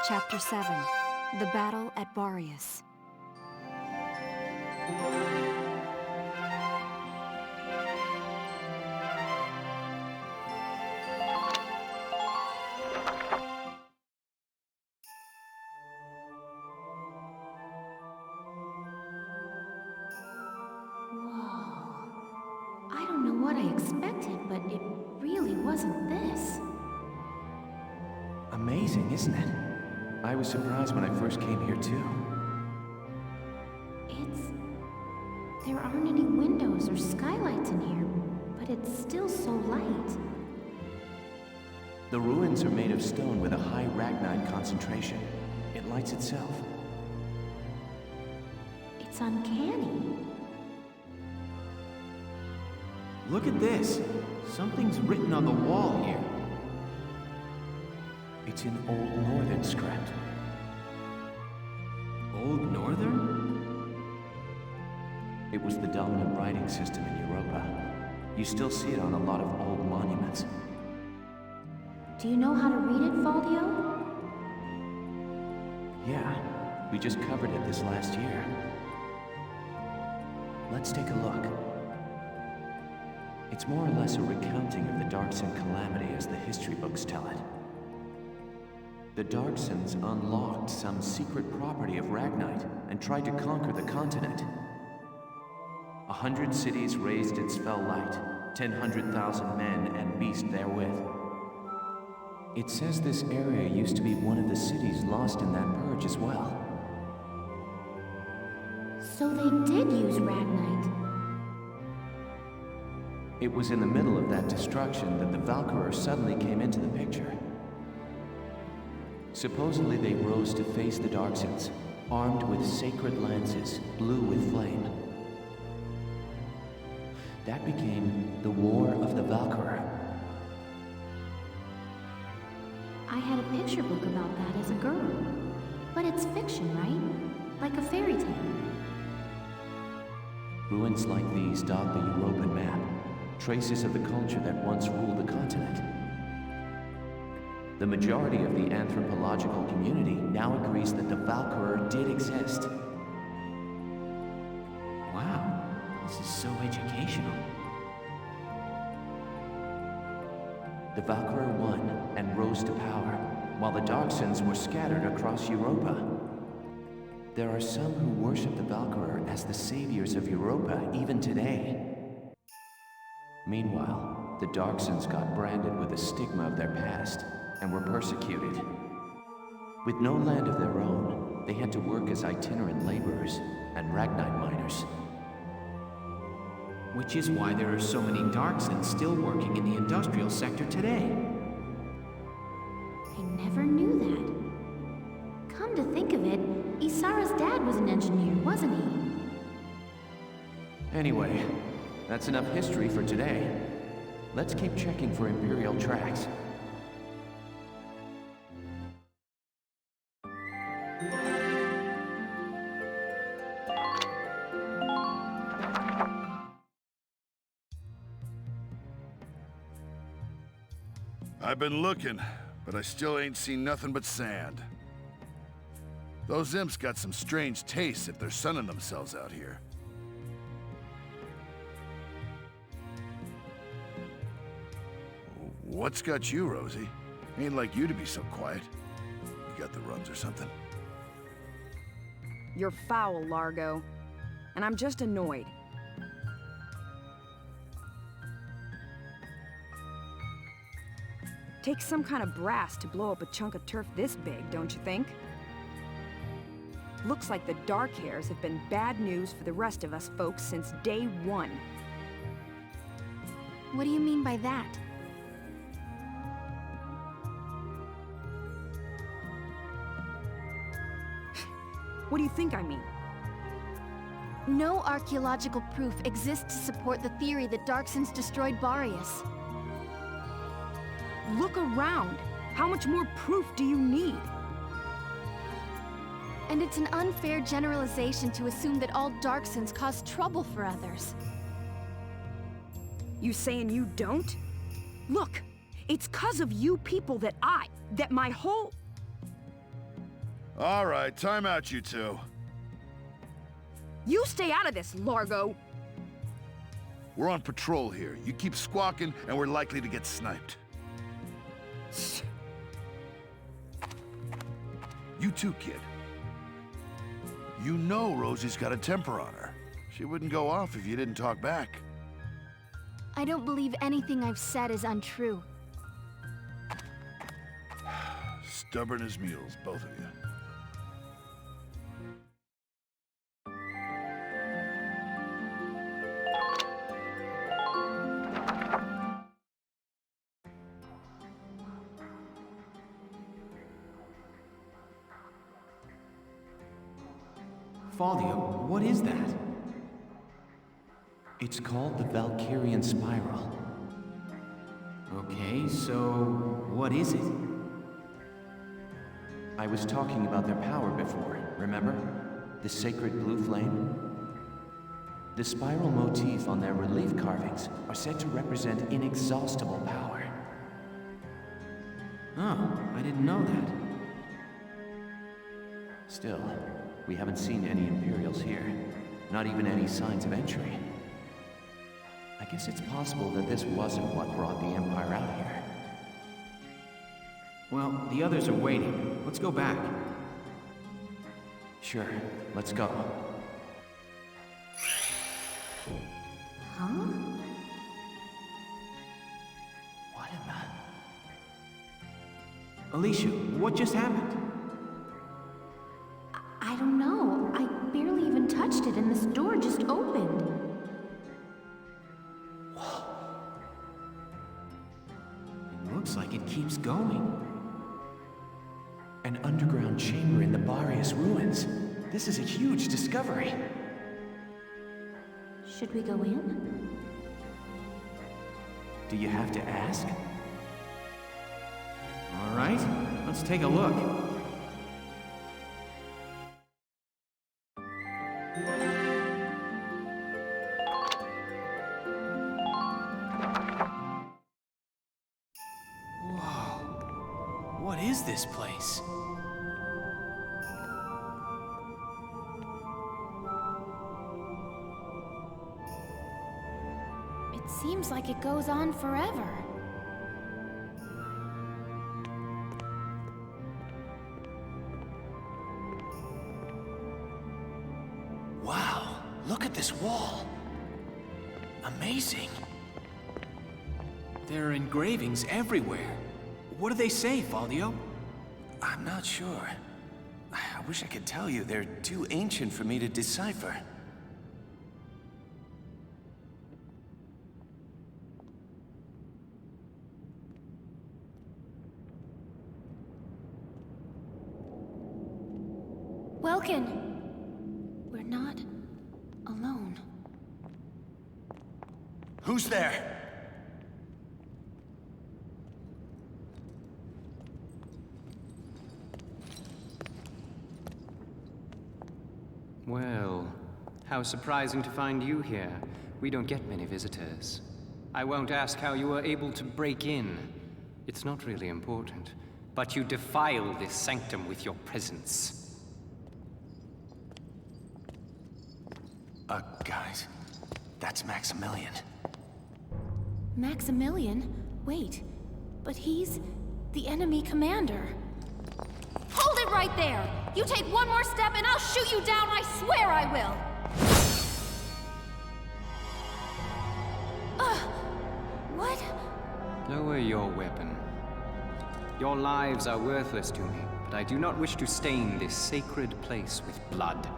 Chapter 7. The Battle at Barious. I don't know what I expected, but it really wasn't this. Amazing, isn't it? I was surprised when I first came here too. There aren't any windows or skylights in here, but it's still so light. The ruins are made of stone with a high ragnite concentration. It lights itself. It's uncanny. Look at this. Something's written on the wall here. It's in Old Northern script. Old Northern? It was the dominant writing system in Europa. You still see it on a lot of old monuments. Do you know how to read it, Faldio? Yeah, we just covered it this last year. Let's take a look. It's more or less a recounting of the Darkson calamity as the history books tell it. The Darksons unlocked some secret property of Ragnite and tried to conquer the continent. 100 cities raised its fell light, 100,000 men and beast therewith. It says this area used to be one of the cities lost in that purge as well. So they did use Ragnite. It was in the middle of that destruction that the Valkyria suddenly came into the picture. Supposedly they rose to face the Darksons, armed with sacred lances, blue with flame. That became the War of the Valkyria. I had a picture book about that as a girl. But it's fiction, right? Like a fairy tale. Ruins like these dot the European map, traces of the culture that once ruled the continent. The majority of the anthropological community now agrees that the Valkyria did exist. Wow, this is so educational. The Valkyria won and rose to power, while the Darksons were scattered across Europa. There are some who worship the Valkyria as the saviors of Europa even today. Meanwhile, the Darksons got branded with the stigma of their past and were persecuted. With no land of their own, they had to work as itinerant laborers and Ragnite miners. Which is why there are so many Darksons still working in the industrial sector today. I never knew that. Come to think of it, Isara's dad was an engineer, wasn't he? Anyway, that's enough history for today. Let's keep checking for Imperial tracks. I've been looking, but I still ain't seen nothing but sand. Those imps got some strange tastes if they're sunning themselves out here. What's got you, Rosie? Ain't like you to be so quiet. You got the runs or something? You're foul, Largo. And I'm just annoyed. Takes some kind of brass to blow up a chunk of turf this big, don't you think? Looks like the Dark Hairs have been bad news for the rest of us folks since day one. What do you mean by that? What do you think I mean? No archaeological proof exists to support the theory that Darksons destroyed Barious. Look around! How much more proof do you need? And it's an unfair generalization to assume that all Darksons cause trouble for others. You saying you don't? Look! It's 'cause of you people that my whole... All right, time out, you two. You stay out of this, Largo! We're on patrol here. You keep squawking, and we're likely to get sniped. You too, kid. You know Rosie's got a temper on her. She wouldn't go off if you didn't talk back. I don't believe anything I've said is untrue. Stubborn as mules, both of you. Faldio, what is that? It's called the Valkyrian Spiral. Okay, so what is it? I was talking about their power before, remember? The sacred blue flame? The spiral motif on their relief carvings are said to represent inexhaustible power. Oh, I didn't know that. Still, we haven't seen any Imperials here. Not even any signs of entry. I guess it's possible that this wasn't what brought the Empire out here. Well, the others are waiting. Let's go back. Sure, let's go. Huh? What in the... Alicia, what just happened? I don't know. I barely even touched it and this door just opened. It looks like it keeps going. An underground chamber in the Barious ruins. This is a huge discovery. Should we go in? Do you have to ask? All right, let's take a look. Whoa, what is this place? It seems like it goes on forever. Wow, look at this wall. Amazing. There are engravings everywhere. What do they say, Faldio? I'm not sure. I wish I could tell you. They're too ancient for me to decipher. Welkin! We're not alone. Who's there? Well, how surprising to find you here. We don't get many visitors. I won't ask how you were able to break in. It's not really important. But you defile this sanctum with your presence. Guys, that's Maximilian. Maximilian? Wait, but he's the enemy commander. Hold it right there! You take one more step and I'll shoot you down, I swear I will! What? Lower your weapon. Your lives are worthless to me, but I do not wish to stain this sacred place with blood.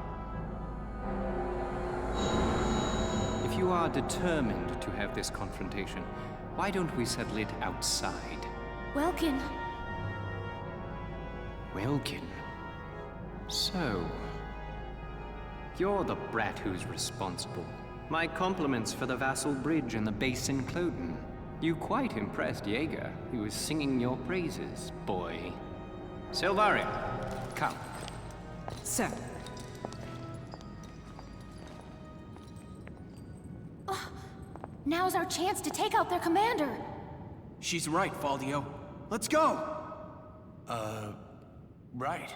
If you are determined to have this confrontation, why don't we settle it outside? Welkin. Welkin? So... you're the brat who's responsible. My compliments for the Vassal Bridge and the base in Cloden. You quite impressed Jaeger, who was singing your praises, boy. Silvaria, come. Sir. Now's our chance to take out their commander. She's right, Faldio. Let's go! Right.